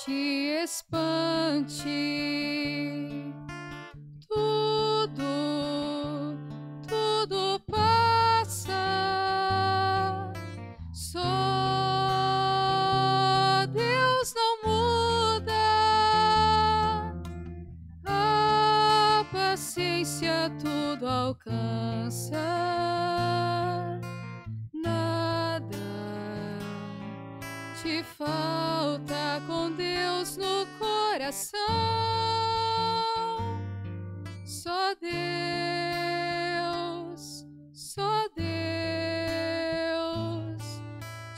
te espante. Tudo passa, só Deus não muda. A paciência tudo alcança, nada te falta com Deus no coração. Só Deus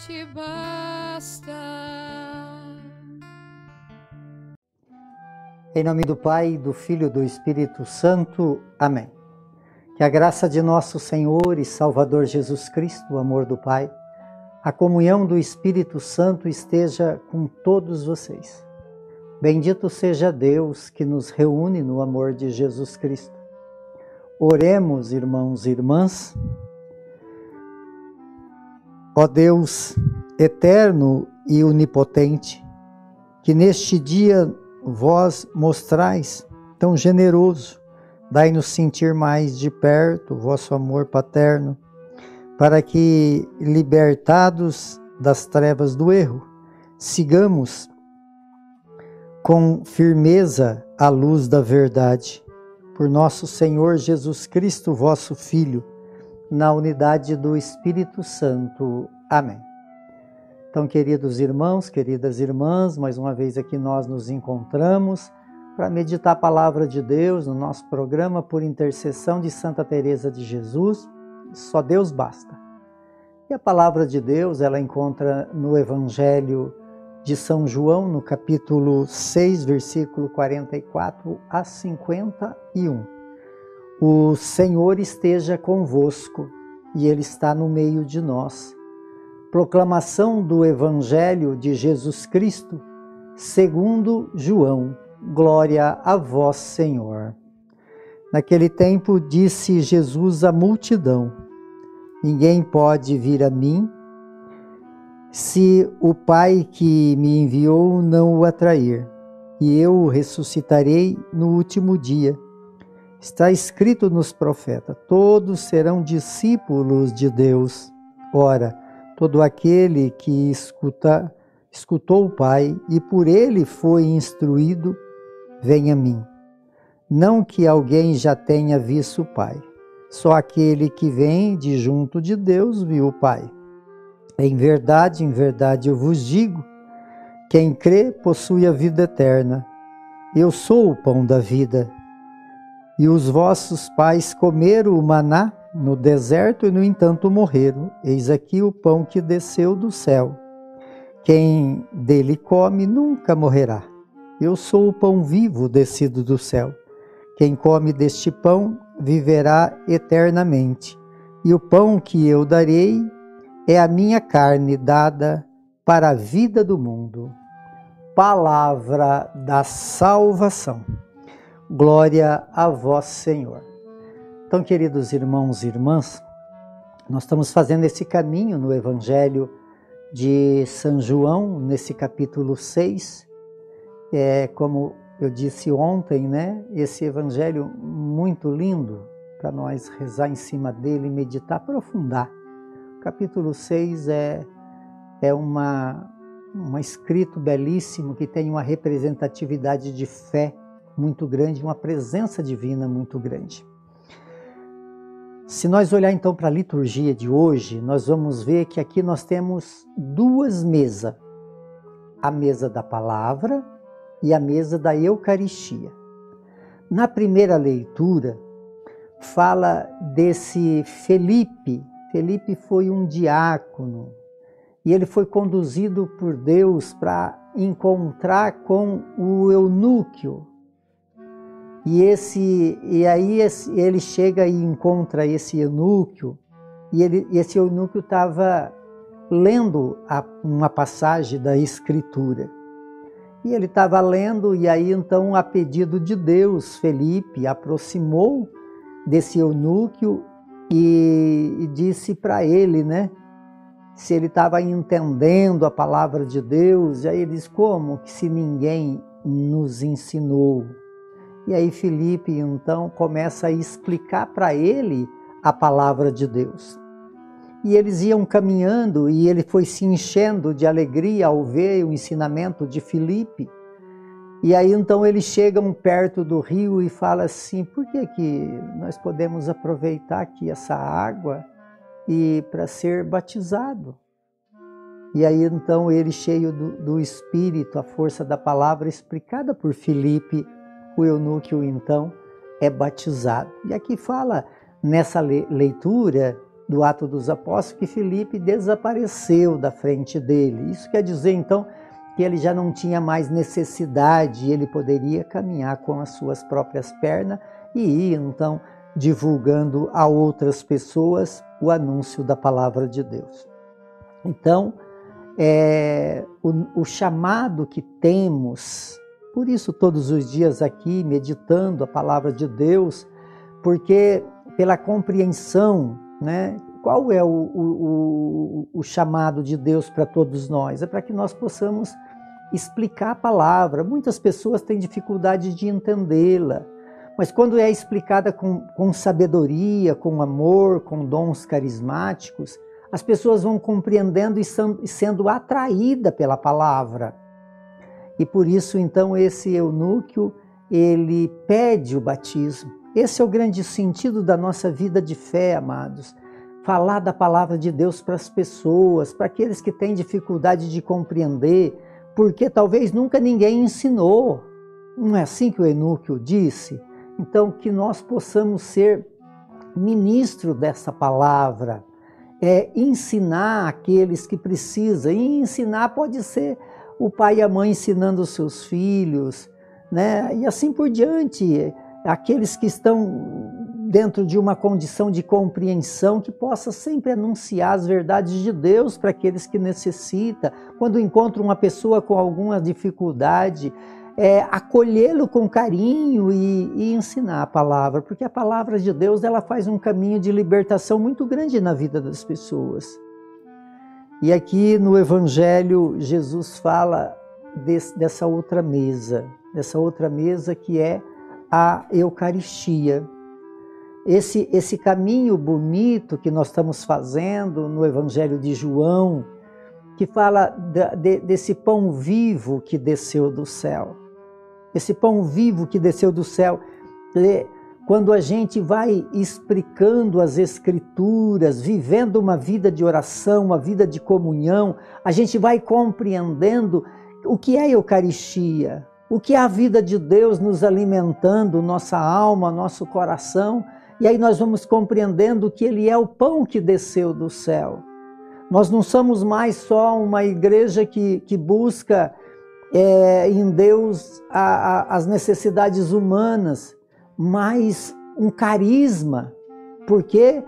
te basta. Em nome do Pai, do Filho e do Espírito Santo. Amém. Que a graça de nosso Senhor e Salvador Jesus Cristo, o amor do Pai, a comunhão do Espírito Santo esteja com todos vocês. Bendito seja Deus que nos reúne no amor de Jesus Cristo. Oremos, irmãos e irmãs. Ó Deus eterno e onipotente, que neste dia vós mostrais tão generoso, dai-nos sentir mais de perto o vosso amor paterno, para que, libertados das trevas do erro, sigamos com firmeza a luz da verdade. Por nosso Senhor Jesus Cristo, vosso Filho, na unidade do Espírito Santo. Amém. Então, queridos irmãos, queridas irmãs, mais uma vez aqui nós nos encontramos para meditar a palavra de Deus no nosso programa por intercessão de Santa Teresa de Jesus. Só Deus basta. E a palavra de Deus, ela encontra no Evangelho de São João, no capítulo 6, versículo 44 a 51. O Senhor esteja convosco e Ele está no meio de nós. Proclamação do Evangelho de Jesus Cristo, segundo João. Glória a vós, Senhor. Naquele tempo disse Jesus à multidão: ninguém pode vir a mim se o Pai que me enviou não o atrair, e eu o ressuscitarei no último dia. Está escrito nos profetas: todos serão discípulos de Deus. Ora, todo aquele que escutou o Pai e por ele foi instruído, vem a mim. Não que alguém já tenha visto o Pai, só aquele que vem de junto de Deus viu o Pai. Em verdade eu vos digo, quem crê possui a vida eterna. Eu sou o pão da vida. E os vossos pais comeram o maná no deserto e, no entanto, morreram. Eis aqui o pão que desceu do céu. Quem dele come nunca morrerá. Eu sou o pão vivo descido do céu. Quem come deste pão viverá eternamente. E o pão que eu darei é a minha carne dada para a vida do mundo. Palavra da salvação. Glória a vós, Senhor. Então, queridos irmãos e irmãs, nós estamos fazendo esse caminho no Evangelho de São João, nesse capítulo 6. Como eu disse ontem, né? Esse Evangelho muito lindo para nós rezar em cima dele, meditar, aprofundar. O capítulo 6 é um escrito belíssimo que tem uma representatividade de fé muito grande, uma presença divina muito grande. Se nós olhar então para a liturgia de hoje, nós vamos ver que aqui nós temos duas mesas. A mesa da palavra e a mesa da Eucaristia. Na primeira leitura, fala desse Felipe. Felipe foi um diácono e ele foi conduzido por Deus para encontrar com o eunuco. E aí ele chega e encontra esse eunuco, e esse eunuco estava lendo uma passagem da Escritura. E ele estava lendo, e aí então, a pedido de Deus, Felipe aproximou desse eunuco e disse para ele, né? se ele estava entendendo a palavra de Deus. E aí ele diz, como que se ninguém nos ensinou? E aí Filipe então começa a explicar para ele a palavra de Deus. E eles iam caminhando e ele foi se enchendo de alegria ao ver o ensinamento de Filipe. E aí então eles chegam perto do rio e falam assim, por que nós podemos aproveitar aqui essa água e para ser batizado? E aí então ele, cheio do Espírito, a força da palavra explicada por Filipe, o eunuco então é batizado. E aqui fala nessa leitura do Atos dos Apóstolos que Filipe desapareceu da frente dele. Isso quer dizer então que ele já não tinha mais necessidade, ele poderia caminhar com as suas próprias pernas e ir então divulgando a outras pessoas o anúncio da palavra de Deus. Então, o chamado que temos, por isso todos os dias aqui meditando a palavra de Deus, porque pela compreensão, né, qual é o chamado de Deus para todos nós? É para que nós possamos explicar a palavra. Muitas pessoas têm dificuldade de entendê-la, mas quando é explicada com sabedoria, com amor, com dons carismáticos, as pessoas vão compreendendo e sendo atraídas pela palavra. E por isso, então, esse eunuco, ele pede o batismo. Esse é o grande sentido da nossa vida de fé, amados. Falar da palavra de Deus para as pessoas, para aqueles que têm dificuldade de compreender, porque talvez nunca ninguém ensinou. Não é assim que o eunuco disse? Então, que nós possamos ser ministro dessa palavra, ensinar aqueles que precisam. E ensinar pode ser o pai e a mãe ensinando os seus filhos, né? E assim por diante, aqueles que estão dentro de uma condição de compreensão, que possa sempre anunciar as verdades de Deus para aqueles que necessitam. Quando encontra uma pessoa com alguma dificuldade, acolhê-lo com carinho e ensinar a palavra, porque a palavra de Deus, ela faz um caminho de libertação muito grande na vida das pessoas. E aqui no Evangelho, Jesus fala dessa outra mesa que é a Eucaristia. Esse caminho bonito que nós estamos fazendo no Evangelho de João, que fala desse pão vivo que desceu do céu. Esse pão vivo que desceu do céu, quando a gente vai explicando as Escrituras, vivendo uma vida de oração, uma vida de comunhão, a gente vai compreendendo o que é a Eucaristia, o que é a vida de Deus nos alimentando, nossa alma, nosso coração, e aí nós vamos compreendendo que Ele é o pão que desceu do céu. Nós não somos mais só uma igreja que busca em Deus as necessidades humanas, mas um carisma, porque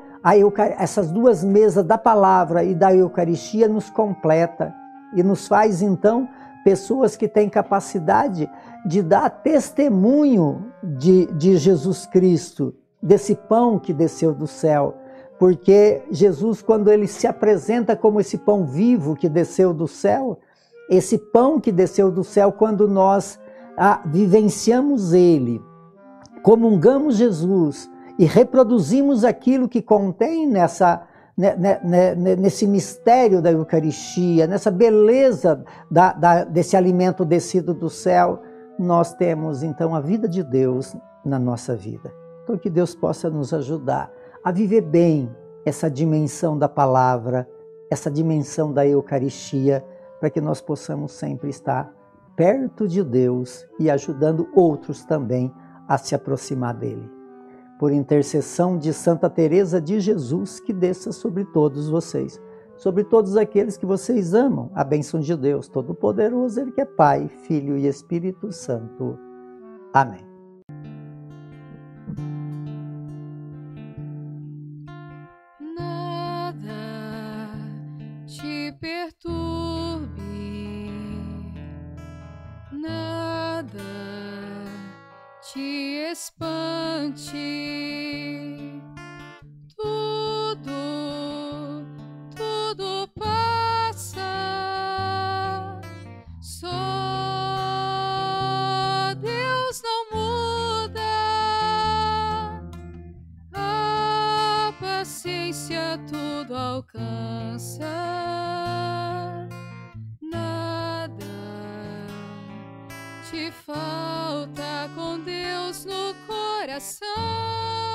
essas duas mesas da palavra e da Eucaristia nos completa e nos faz então pessoas que têm capacidade de dar testemunho de Jesus Cristo, desse pão que desceu do céu. Porque Jesus, quando ele se apresenta como esse pão vivo que desceu do céu, esse pão que desceu do céu, quando nós vivenciamos ele, comungamos Jesus e reproduzimos aquilo que contém nesse mistério da Eucaristia, nessa beleza desse alimento descido do céu, nós temos então a vida de Deus na nossa vida. Então que Deus possa nos ajudar a viver bem essa dimensão da palavra, essa dimensão da Eucaristia, para que nós possamos sempre estar perto de Deus e ajudando outros também a se aproximar dele. Por intercessão de Santa Teresa de Jesus, que desça sobre todos vocês, sobre todos aqueles que vocês amam, a bênção de Deus Todo-Poderoso, Ele que é Pai, Filho e Espírito Santo. Amém. Nada te espante, tudo alcança. Nada te falta com Deus no coração.